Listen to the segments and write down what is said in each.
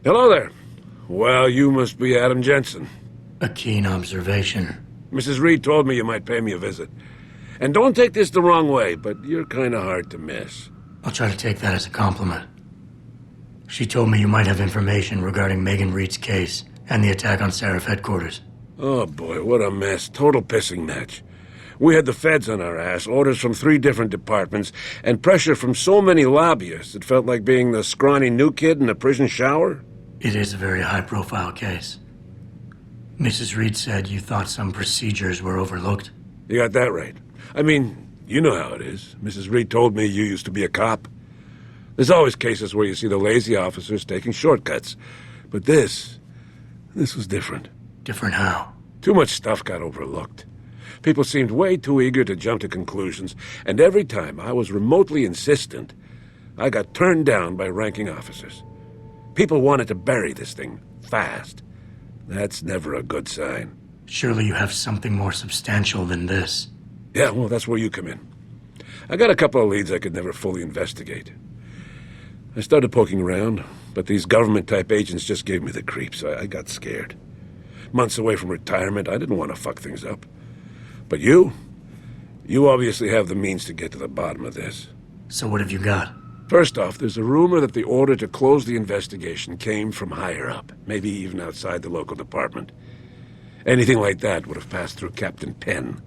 Hello there. Well, you must be Adam Jensen. A keen observation. Mrs. Reed told me you might pay me a visit. And don't take this the wrong way, but you're kind of hard to miss. I'll try to take that as a compliment. She told me you might have information regarding Megan Reed's case and the attack on Sarif headquarters. Oh boy, what a mess. Total pissing match. We had the feds on our ass, orders from 3 different departments, and pressure from so many lobbyists it felt like being the scrawny new kid in a prison shower. It is a very high-profile case. Mrs. Reed said you thought some procedures were overlooked. You got that right. I mean, you know how it is. Mrs. Reed told me you used to be a cop. There's always cases where you see the lazy officers taking shortcuts. But this was different. Different how? Too much stuff got overlooked. People seemed way too eager to jump to conclusions, and every time I was remotely insistent, I got turned down by ranking officers. People wanted to bury this thing fast. That's never a good sign. Surely you have something more substantial than this. Yeah, well, that's where you come in. I got a couple of leads I could never fully investigate. I started poking around, but these government-type agents just gave me the creeps. I got scared. Months away from retirement, I didn't want to fuck things up. But you obviously have the means to get to the bottom of this. So what have you got? First off, there's a rumor that the order to close the investigation came from higher up, maybe even outside the local department. Anything like that would have passed through Captain Penn.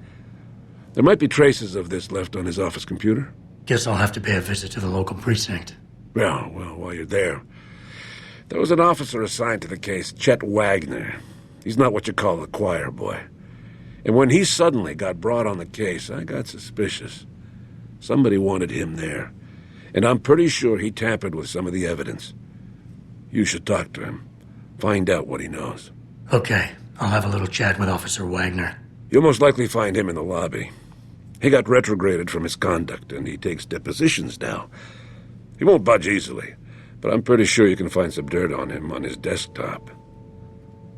There might be traces of this left on his office computer. Guess I'll have to pay a visit to the local precinct. Well, while you're there, there was an officer assigned to the case, Chet Wagner. He's not what you call a choir boy. And when he suddenly got brought on the case, I got suspicious. Somebody wanted him there. And I'm pretty sure he tampered with some of the evidence. You should talk to him. Find out what he knows. Okay, I'll have a little chat with Officer Wagner. You'll most likely find him in the lobby. He got retrograded from his conduct, and he takes depositions now. He won't budge easily, but I'm pretty sure you can find some dirt on him on his desktop.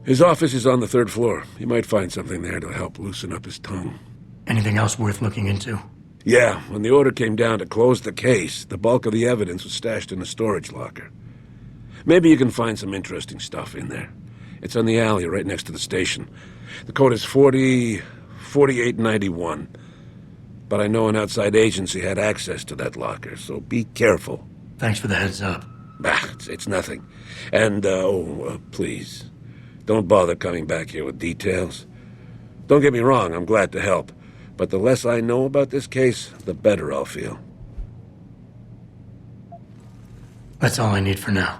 His office is on the 3rd floor. You might find something there to help loosen up his tongue. Anything else worth looking into? Yeah, when the order came down to close the case, the bulk of the evidence was stashed in a storage locker. Maybe you can find some interesting stuff in there. It's on the alley right next to the station. The code is 4891. But I know an outside agency had access to that locker, so be careful. Thanks for the heads up. It's nothing. And, please, don't bother coming back here with details. Don't get me wrong, I'm glad to help. But the less I know about this case, the better I'll feel. That's all I need for now.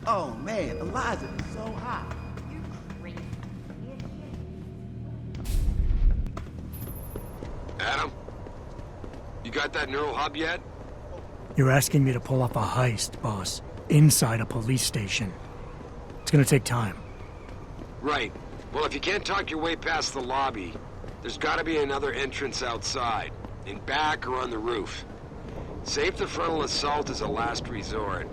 Oh man, Eliza is so hot. You're crazy. Adam? You got that neural hub yet? You're asking me to pull off a heist, boss, inside a police station. It's gonna take time. Right. Well, if you can't talk your way past the lobby, there's gotta be another entrance outside, in back or on the roof. Save the frontal assault as a last resort.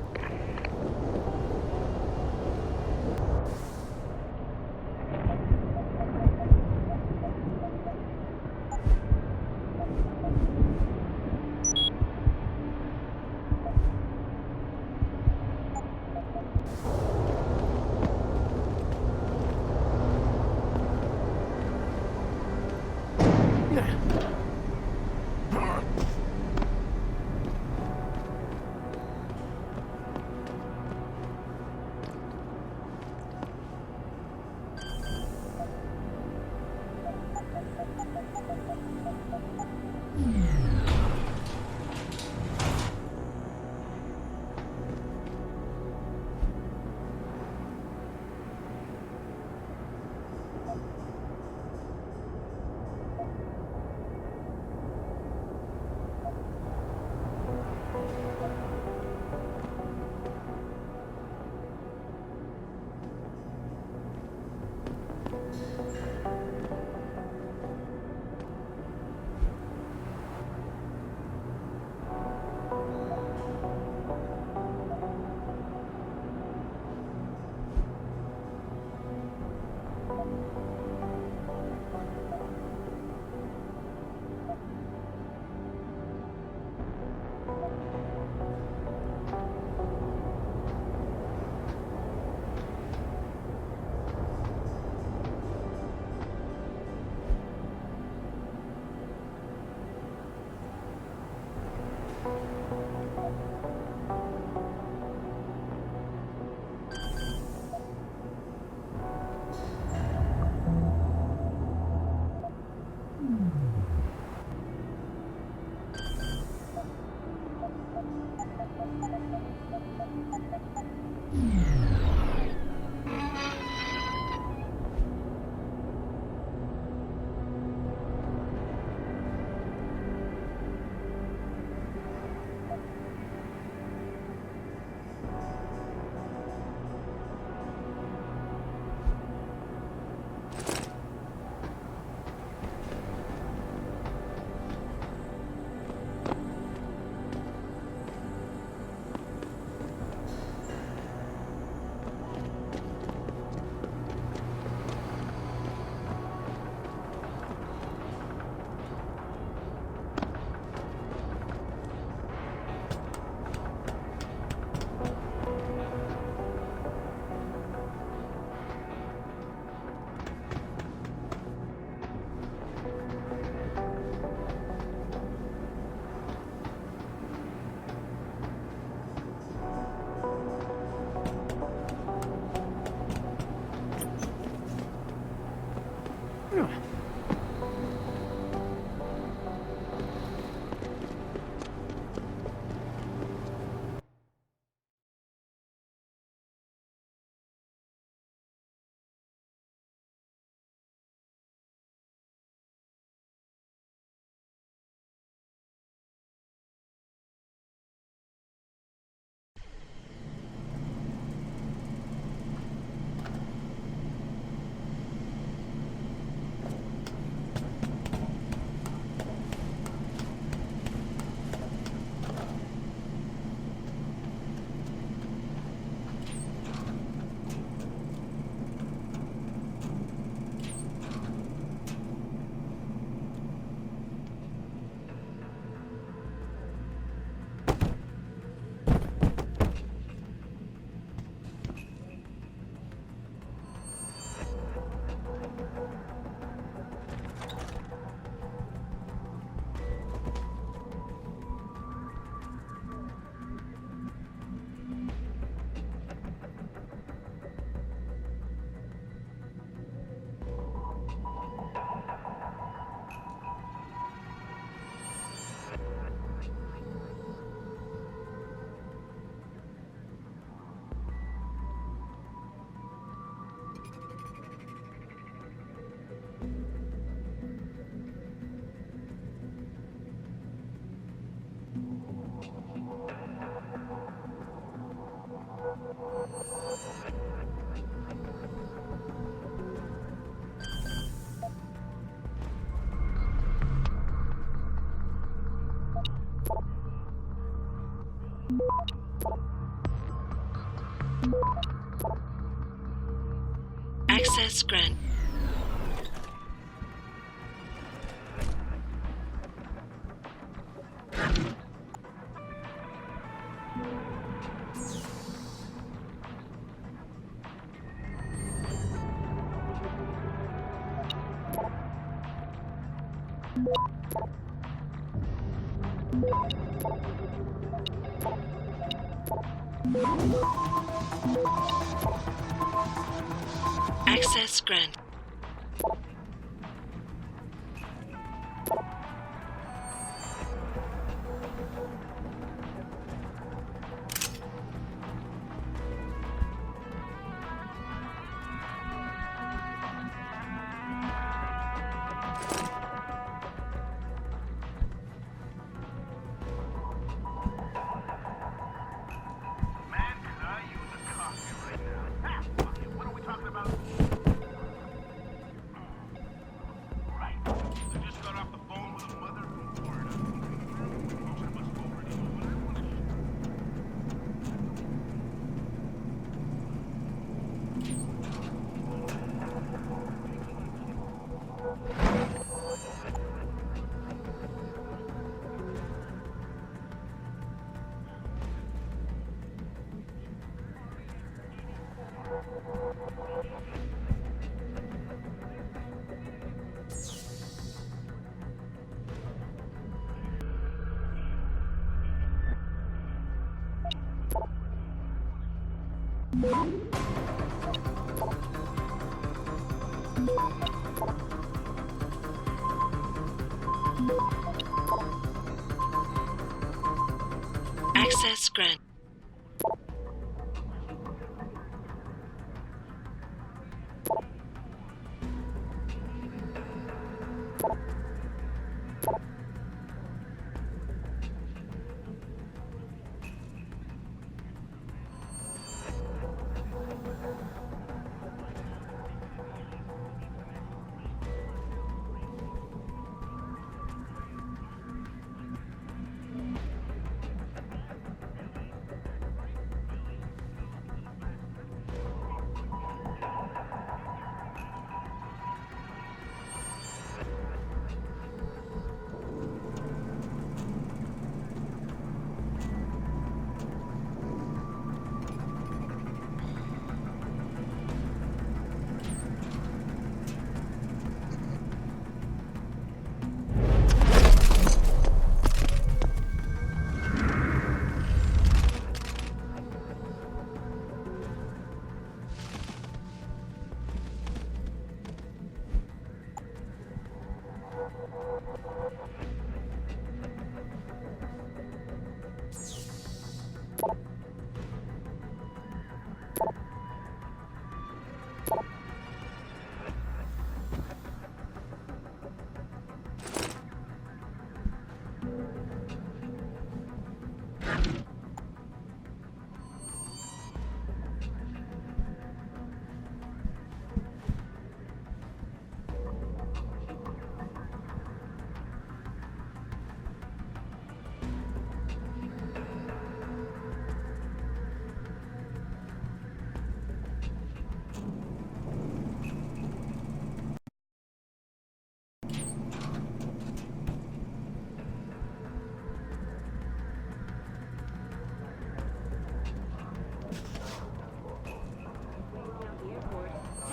Access grant. Access grant. Access grant.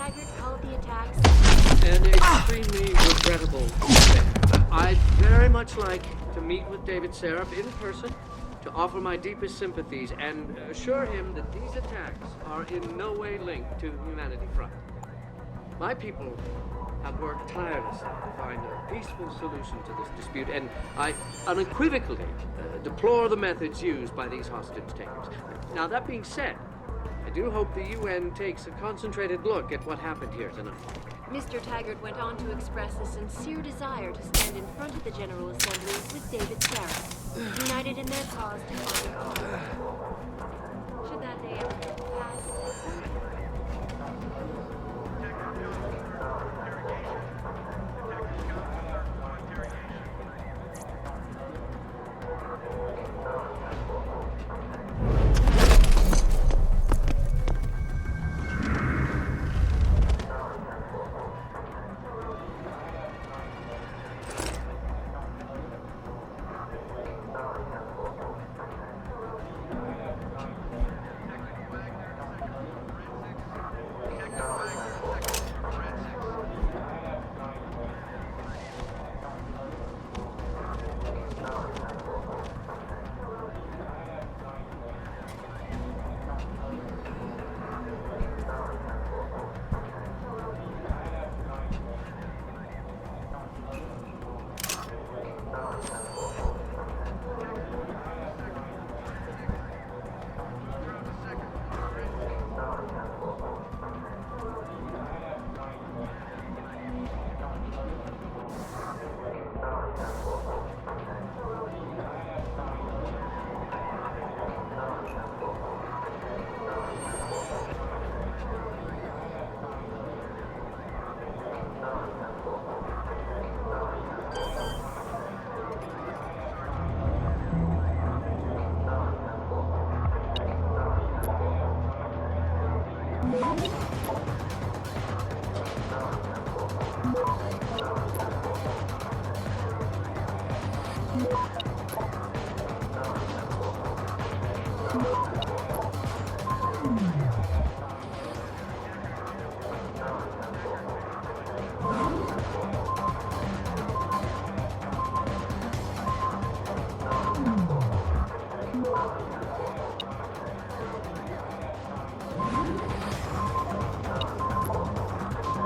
Taggart called the attacks. An extremely regrettable affair. I'd very much like to meet with David Sarif in person to offer my deepest sympathies and assure him that these attacks are in no way linked to Humanity Front. My people have worked tirelessly to find a peaceful solution to this dispute, and I unequivocally deplore the methods used by these hostage takers. Now, that being said, I do hope the UN takes a concentrated look at what happened here tonight. Mr. Taggart went on to express a sincere desire to stand in front of the General Assembly with David Sarif, united in their cause to find a cause. Should that day ever pass?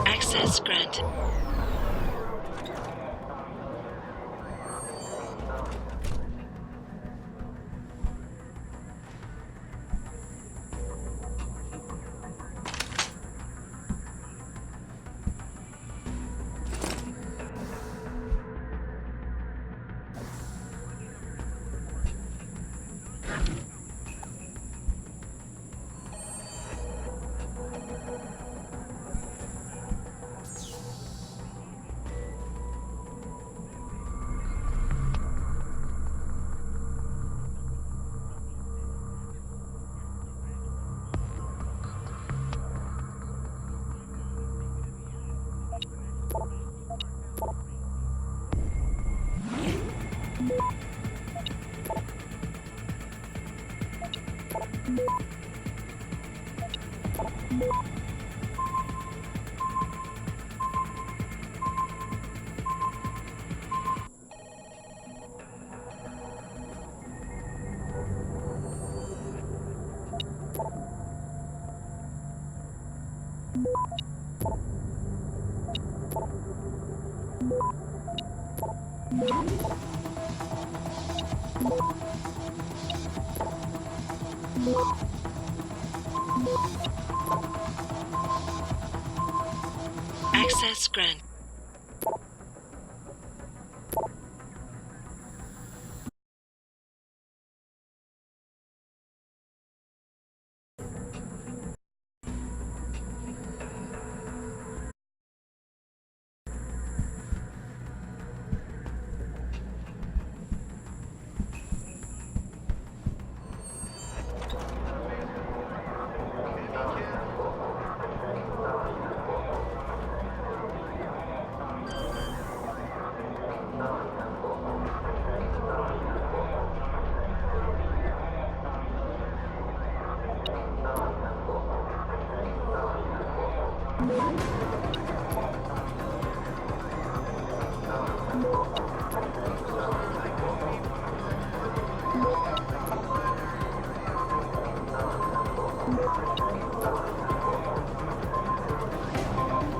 Access granted. Access granted.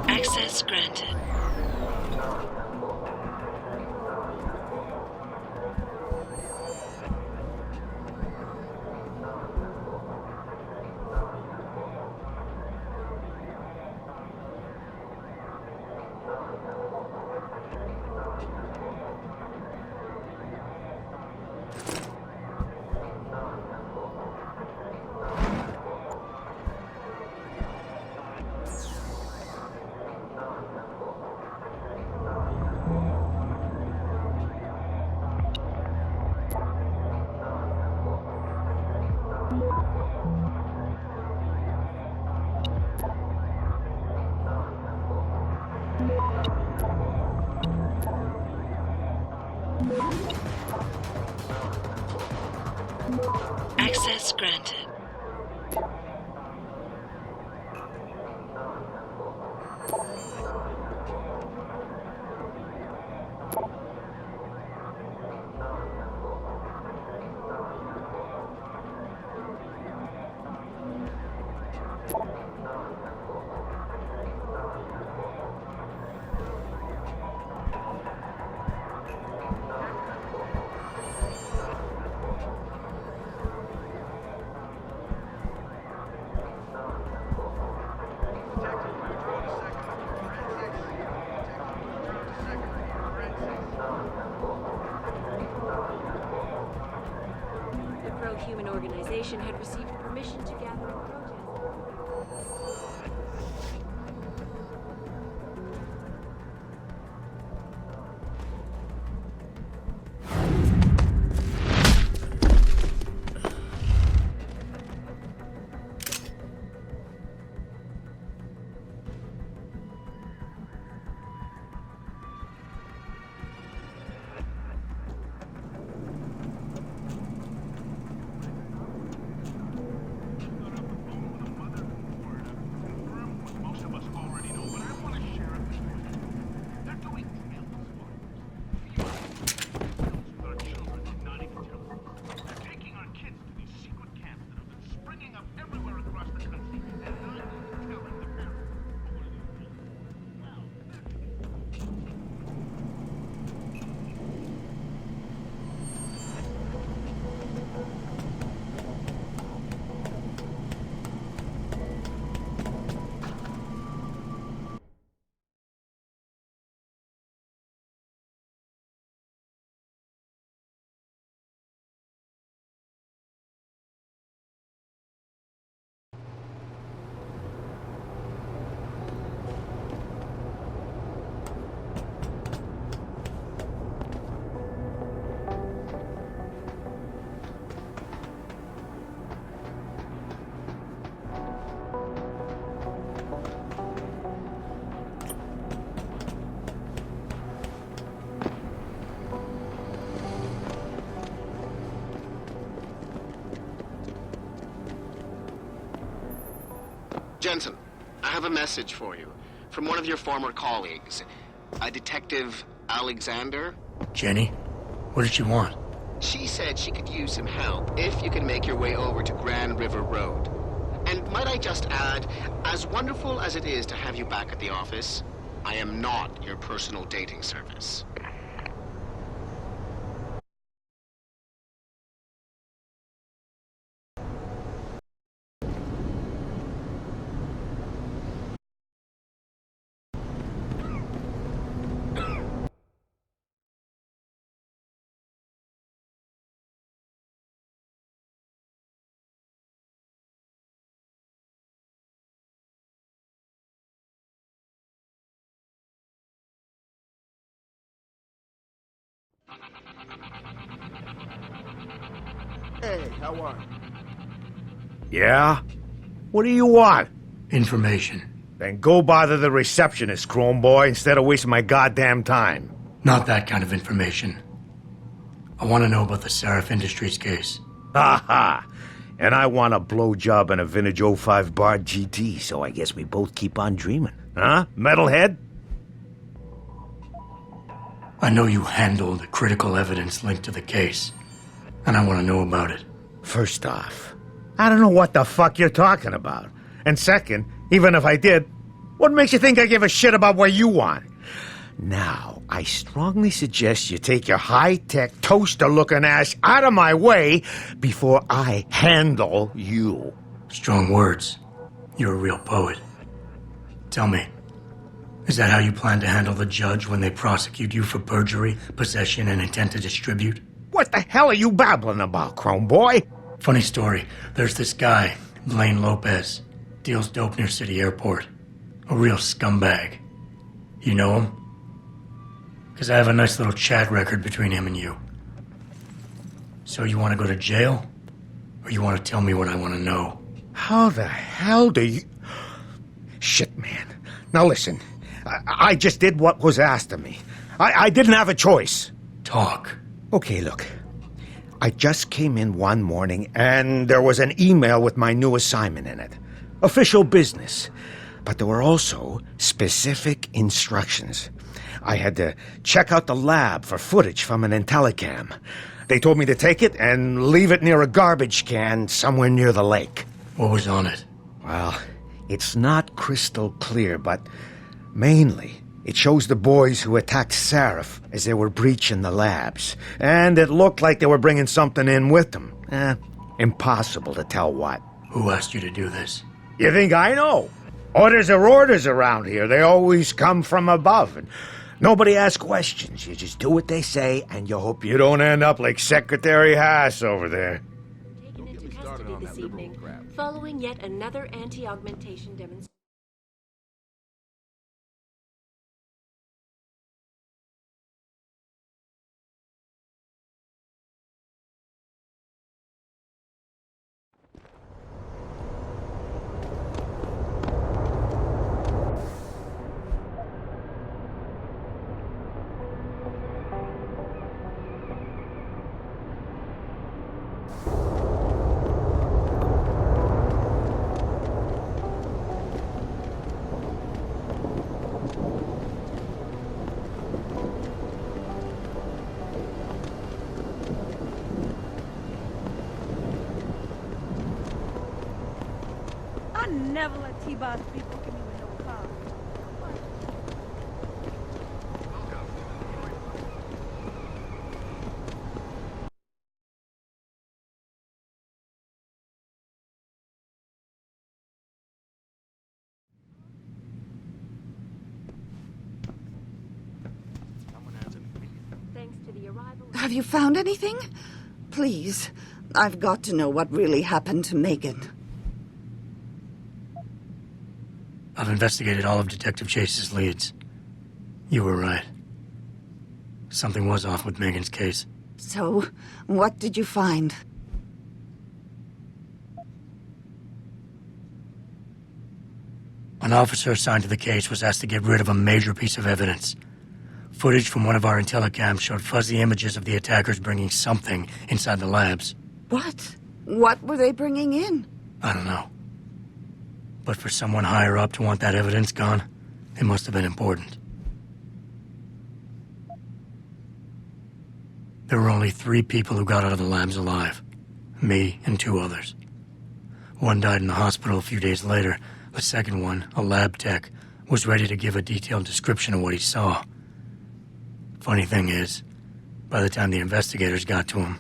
Access granted. Access granted. The pro-human organization had received permission to gather in protest. Jensen, I have a message for you from one of your former colleagues, a Detective Alexander. Jenny? What did she want? She said she could use some help if you can make your way over to Grand River Road. And might I just add, as wonderful as it is to have you back at the office, I am not your personal dating service. Hey, how are you? Yeah? What do you want? Information. Then go bother the receptionist, Chrome Boy, instead of wasting my goddamn time. Not that kind of information. I want to know about the Sarif Industries case. Ha ha! And I want a blowjob and a vintage 05 Bard GT, so I guess we both keep on dreaming. Huh, metalhead? I know you handled critical evidence linked to the case, and I want to know about it. First off, I don't know what the fuck you're talking about. And second, even if I did, what makes you think I give a shit about what you want? Now, I strongly suggest you take your high-tech, toaster-looking ass out of my way before I handle you. Strong words. You're a real poet. Tell me, is that how you plan to handle the judge when they prosecute you for perjury, possession, and intent to distribute? What the hell are you babbling about, Chrome Boy? Funny story. There's this guy, Blaine Lopez. Deals dope near City Airport. A real scumbag. You know him? Because I have a nice little chat record between him and you. So you want to go to jail? Or you want to tell me what I want to know? How the hell do you... Shit, man. Now listen, I just did what was asked of me. I didn't have a choice. Talk. Okay, look. I just came in one morning and there was an email with my new assignment in it. Official business. But there were also specific instructions. I had to check out the lab for footage from an Intellicam. They told me to take it and leave it near a garbage can somewhere near the lake. What was on it? Well, it's not crystal clear, but mainly it shows the boys who attacked Sarif as they were breaching the labs. And it looked like they were bringing something in with them. Impossible to tell what. Who asked you to do this? You think I know? Orders are orders around here. They always come from above. And nobody asks questions. You just do what they say, and you hope you don't end up like Secretary Haas over there. Taken into custody this evening, following yet another anti-augmentation demonstration. I never let T-Boss people give me no car. Thanks to the arrival. Have you found anything? Please, I've got to know what really happened to Megan. I've investigated all of Detective Chase's leads. You were right. Something was off with Megan's case. So, what did you find? An officer assigned to the case was asked to get rid of a major piece of evidence. Footage from one of our Intellicams showed fuzzy images of the attackers bringing something inside the labs. What? What were they bringing in? I don't know. But for someone higher up to want that evidence gone, it must have been important. There were only 3 people who got out of the labs alive. Me and 2 others. One died in the hospital a few days later. The second one, a lab tech, was ready to give a detailed description of what he saw. Funny thing is, by the time the investigators got to him,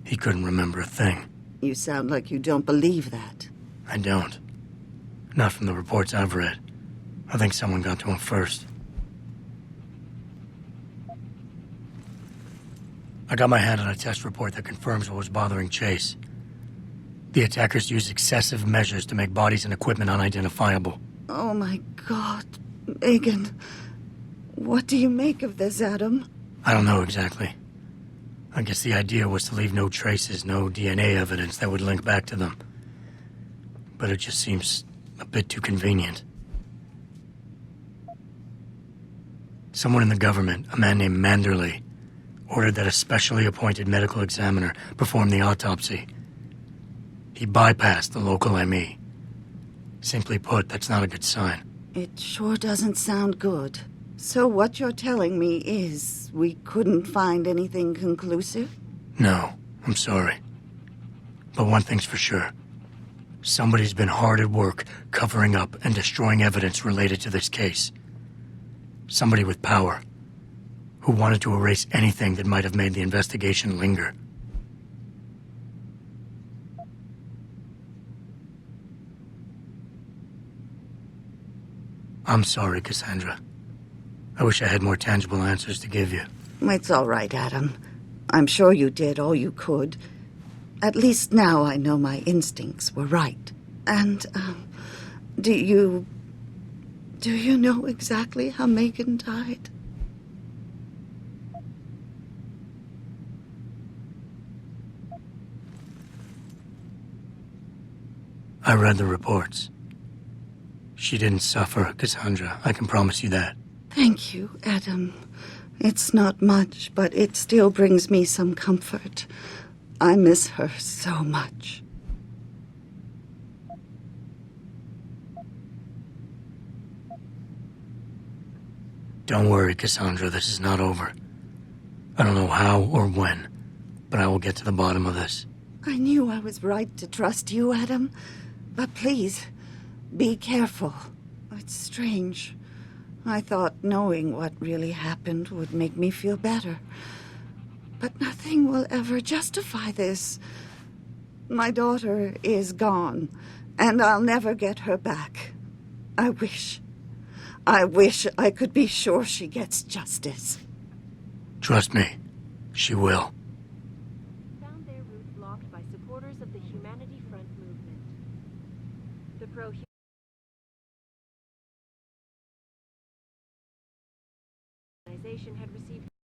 he couldn't remember a thing. You sound like you don't believe that. I don't. Not from the reports I've read. I think someone got to him first. I got my hand on a test report that confirms what was bothering Chase. The attackers used excessive measures to make bodies and equipment unidentifiable. Oh my God, Megan. What do you make of this, Adam? I don't know exactly. I guess the idea was to leave no traces, no DNA evidence that would link back to them. But it just seems a bit too convenient. Someone in the government, a man named Manderley, ordered that a specially appointed medical examiner perform the autopsy. He bypassed the local ME. Simply put, that's not a good sign. It sure doesn't sound good. So what you're telling me is we couldn't find anything conclusive? No, I'm sorry. But one thing's for sure. Somebody's been hard at work covering up and destroying evidence related to this case. Somebody with power, who wanted to erase anything that might have made the investigation linger. I'm sorry, Cassandra. I wish I had more tangible answers to give you. It's all right, Adam. I'm sure you did all you could. At least now I know my instincts were right. And, do you know exactly how Megan died? I read the reports. She didn't suffer, Cassandra. I can promise you that. Thank you, Adam. It's not much, but it still brings me some comfort. I miss her so much. Don't worry, Cassandra. This is not over. I don't know how or when, but I will get to the bottom of this. I knew I was right to trust you, Adam. But please, be careful. It's strange. I thought knowing what really happened would make me feel better. But nothing will ever justify this. My daughter is gone, and I'll never get her back. I wish I could be sure she gets justice. Trust me, she will. Found their route blocked by supporters of the Humanity Front movement. The pro-human